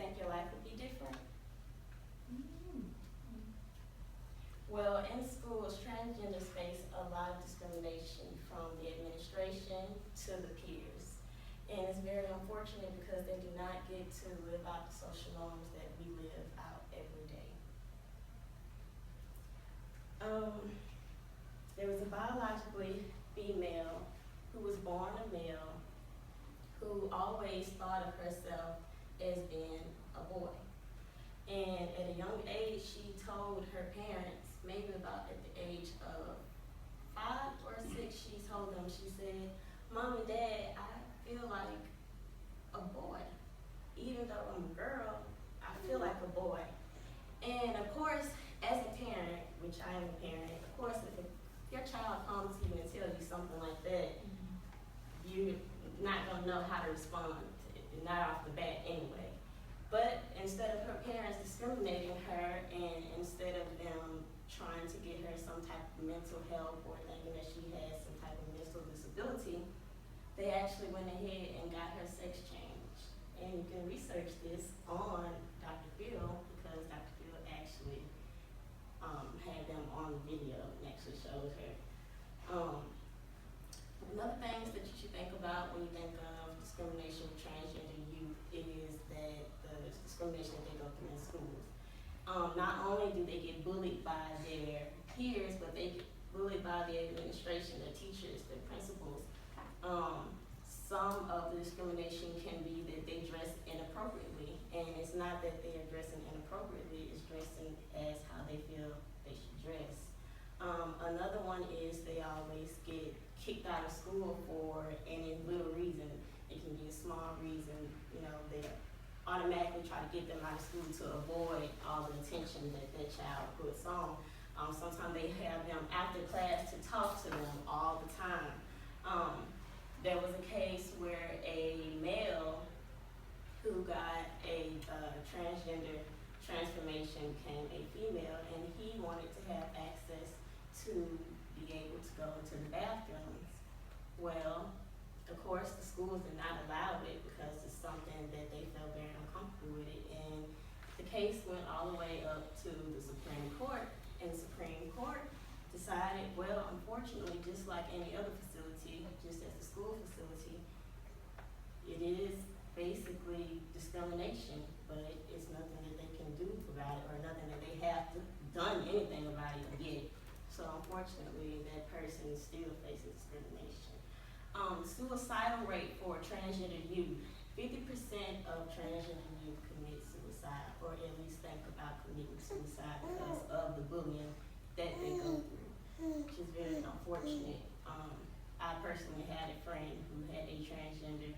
think your life would be different? Well, in schools, transgenders face a lot of discrimination from the administration to the peers. And it's very unfortunate because they do not get to live out the social norms that we live out every day. There was a biologically female who was born a male who always thought of herself as being a boy. And at a young age, she told her parents, maybe about at the age of 5 or 6, she told them, she said, "Mom and Dad, I feel like a boy. Even though I'm a girl, I feel like a boy." And of course, as a parent, which I am a parent, of course, if your child comes to you and tells you something like that, you're not gonna know how to respond, not off the bat anyway. But instead of her parents discriminating her and instead of them trying to get her some type of mental help or thinking that she has some type of mental disability, they actually went ahead and got her sex changed. And you can research this on Dr. Phil because Dr. Phil actually had them on the video and actually showed her. Another things that you should think about when you think of discrimination with transgender youth is that the discrimination that they go through in schools. Not only do they get bullied by their peers, but they get bullied by the administration, the teachers, the principals. Some of the discrimination can be that they dress inappropriately, and it's not that they are dressing inappropriately, it's dressing as how they feel they should dress. Another one is they always get kicked out of school for any little reason. It can be a small reason, they automatically try to get them out of school to avoid all the attention that their child puts on. Sometimes they have them after class to talk to them all the time. There was a case where a male who got a transgender transformation became a female, and he wanted to have access to be able to go into the bathrooms. Well, of course, the schools did not allow it because it's something that they felt very uncomfortable with it. And the case went all the way up to the Supreme Court, and the Supreme Court decided, well, unfortunately, just like any other facility, just as a school facility, it is basically discrimination, but it's nothing that they can do about it or nothing that they have done anything about it yet. So unfortunately, that person still faces discrimination. Suicidal rate for transgender youth. 50% of transgender youth commit suicide, or at least think about committing suicide because of the bullying that they go through, which is very unfortunate. I personally had a friend who had a transgender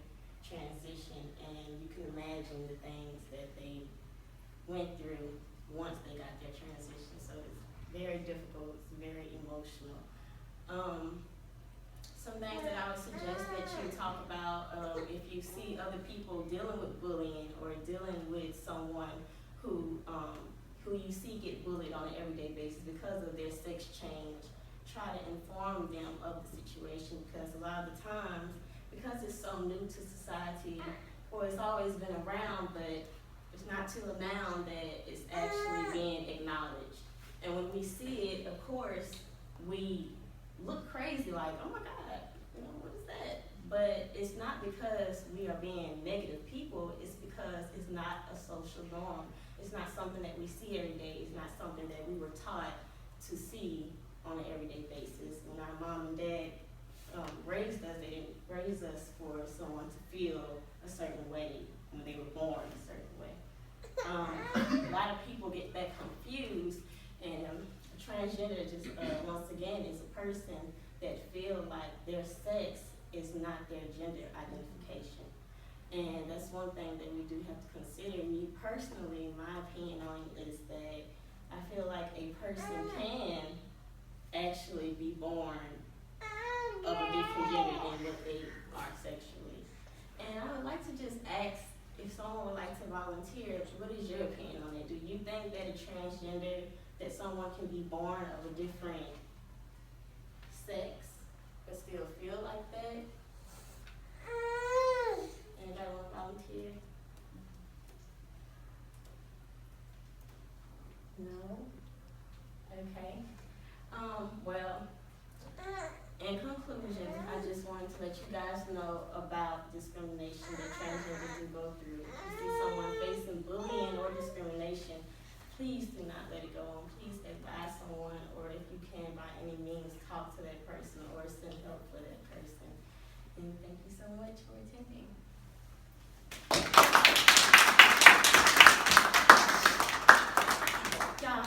transition, and you can imagine the things that they went through once they got their transition. So it's very difficult, it's very emotional. Some things that I would suggest that you talk about if you see other people dealing with bullying or dealing with someone who you see get bullied on an everyday basis because of their sex change, try to inform them of the situation, because a lot of the times, because it's so new to society, or it's always been around, but it's not till now that it's actually being acknowledged. And when we see it, of course, we look crazy like, oh my God, what is that? But it's not because we are being negative people, it's because it's not a social norm. It's not something that we see every day. It's not something that we were taught to see on an everyday basis. When our mom and dad raised us, they didn't raise us for someone to feel a certain way when they were born a certain way. A lot of people get that confused, and transgender just once again is a person that feel like their sex is not their gender identification. And that's one thing that we do have to consider. Me personally, my opinion on it is that I feel like a person can actually be born of a different gender than what they are sexually. And I would like to just ask if someone would like to volunteer, what is your opinion on it? Do you think that a transgender, that someone can be born of a different sex but still feel like that? Anybody want to volunteer? No? Okay. Well, in conclusion, I just wanted to let you guys know about discrimination that transgenders do go through. If you see someone facing bullying or discrimination, please do not let it go on. Please advise someone, or if you can, by any means, talk to that person or send help for that person. And thank you so much for attending.